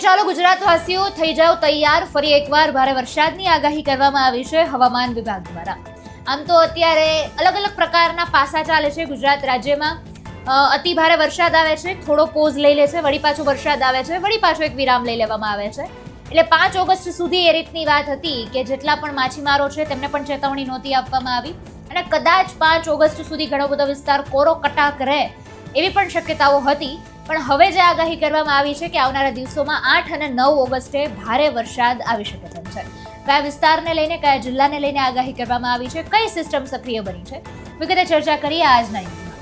ચાલો ગુજરાતવાસીઓ થઈ જાઓ તૈયાર, ફરી એકવાર ભારે વરસાદની આગાહી કરવામાં આવી છે હવામાન વિભાગ દ્વારા। આમ તો અત્યારે અલગ અલગ પ્રકારના પાસા ચાલે છે ગુજરાત રાજ્યમાં। અતિ ભારે વરસાદ આવે છે, થોડો પોઝ લઈ લે છે, વળી પાછો વરસાદ આવે છે, વળી પાછો એક વિરામ લઈ લેવામાં આવે છે। એટલે 5 ઓગસ્ટ સુધી એ રીતની વાત હતી કે જેટલા પણ માછીમારો છે તેમને પણ ચેતવણી નહોતી આપવામાં આવી અને કદાચ 5 ઓગસ્ટ સુધી ઘણો બધો વિસ્તાર કોરો કટાક રહે એવી પણ શક્યતાઓ હતી। પણ હવે જે આગાહી કરવામાં આવી છે કે આવનારા દિવસોમાં 8 અને 9 ઓગસ્ટે ભારે વરસાદ આવી શકે તેમ છે। કયા વિસ્તારને લઈને, કયા જિલ્લાને લઈને આગાહી કરવામાં આવી છે, કઈ સિસ્ટમ સક્રિય બની છે, વિગતે ચર્ચા કરીએ આજના ઇવેન્ટમાં।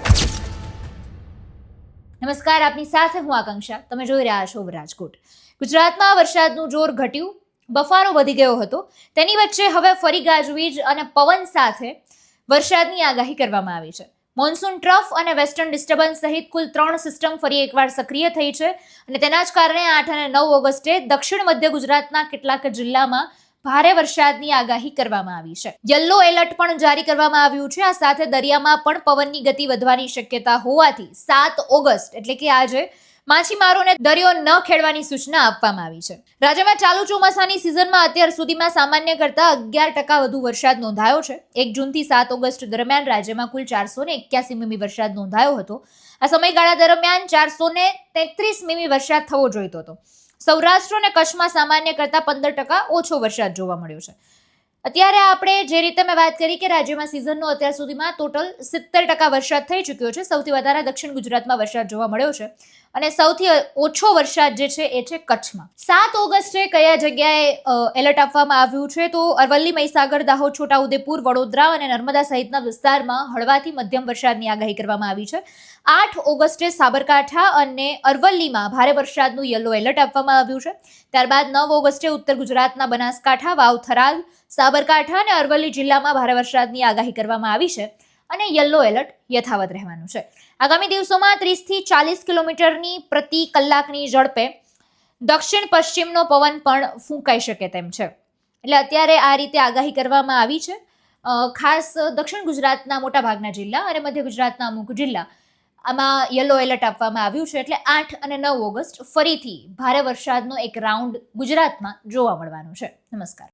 નમસ્કાર, આપની સાથે હું આકાંક્ષા, તમે જોઈ રહ્યા છો રાજકોટ। ગુજરાતમાં વરસાદનું જોર ઘટ્યું, બફારો વધી ગયો હતો, તેની વચ્ચે હવે ફરી ગાજવીજ અને પવન સાથે વરસાદની આગાહી કરવામાં આવી છે। મોન્સૂન ટ્રફ અને વેસ્ટર્ન ડિસ્ટર્બન્સ સહિત કુલ 3 સિસ્ટમ ફરી એકવાર સક્રિય થઈ છે અને તેના જ કારણે 8 અને 9 ઓગસ્ટે દક્ષિણ મધ્ય ગુજરાતના કેટલાક જિલ્લામાં ભારે વરસાદની આગાહી કરવામાં આવી છે। યલો એલર્ટ પણ જારી કરવામાં આવ્યું છે। આ સાથે દરિયામાં પણ પવનની ગતિ વધવાની શક્યતા હોવાથી 7 ઓગસ્ટ એટલે કે આજે માછીમારોને દરિયો ન ખેડવાની સૂચના આપવામાં આવી છે। રાજ્યમાં ચાલુ ચોમાસાની સિઝનમાં અત્યાર સુધીમાં સામાન્ય કરતાં 11% વધુ વરસાદ નોંધાયો છે। 1 જૂનથી 7 ઓગસ્ટ દરમિયાન રાજ્યમાં કુલ 481 મીમી વરસાદ નોંધાયો હતો। આ સમયગાળા દરમિયાન 433 મીમી વરસાદ થવો જોઈતો હતો। સૌરાષ્ટ્ર અને કચ્છમાં સામાન્ય કરતાં 15% ઓછો વરસાદ જોવા મળ્યો છે। અત્યારે આપણે જે રીતે મેં વાત કરી કે રાજ્યમાં સિઝનનો અત્યાર સુધીમાં ટોટલ 70% વરસાદ થઈ ચૂક્યો છે। સૌથી વધારે દક્ષિણ ગુજરાતમાં વરસાદ જોવા મળ્યો છે અને સૌથી ઓછો વરસાદ જે છે એ છે કચ્છમાં। 7 ઓગસ્ટે કયા જગ્યાએ એલર્ટ આપવામાં આવ્યું છે તો અરવલ્લી, મહીસાગર, દાહોદ, છોટાઉદેપુર, વડોદરા અને નર્મદા સહિતના વિસ્તારમાં હળવાથી મધ્યમ વરસાદની આગાહી કરવામાં આવી છે। 8 ઓગસ્ટે સાબરકાંઠા અને અરવલ્લીમાં ભારે વરસાદનું યલો એલર્ટ આપવામાં આવ્યું છે। ત્યારબાદ 9 ઓગસ્ટે ઉત્તર ગુજરાતના બનાસકાંઠા, વાવ, થરાદ, સાબરકાંઠા અને અરવલ્લી જિલ્લામાં ભારે વરસાદની આગાહી કરવામાં આવી છે અને યલો એલર્ટ યથાવત રહેવાનું છે। આગામી દિવસોમાં 30 થી 40 કિલોમીટરની પ્રતિ કલાકની ઝડપે દક્ષિણ પશ્ચિમનો પવન પણ ફૂંકાઈ શકે તેમ છે। એટલે અત્યારે આ રીતે આગાહી કરવામાં આવી છે। ખાસ દક્ષિણ ગુજરાતના મોટાભાગના જિલ્લા અને મધ્ય ગુજરાતના અમુક જિલ્લા આમાં યલો એલર્ટ આપવામાં આવ્યું છે। એટલે 8 અને 9 ઓગસ્ટ ફરીથી ભારે વરસાદનો એક રાઉન્ડ ગુજરાતમાં જોવા મળવાનો છે। નમસ્કાર।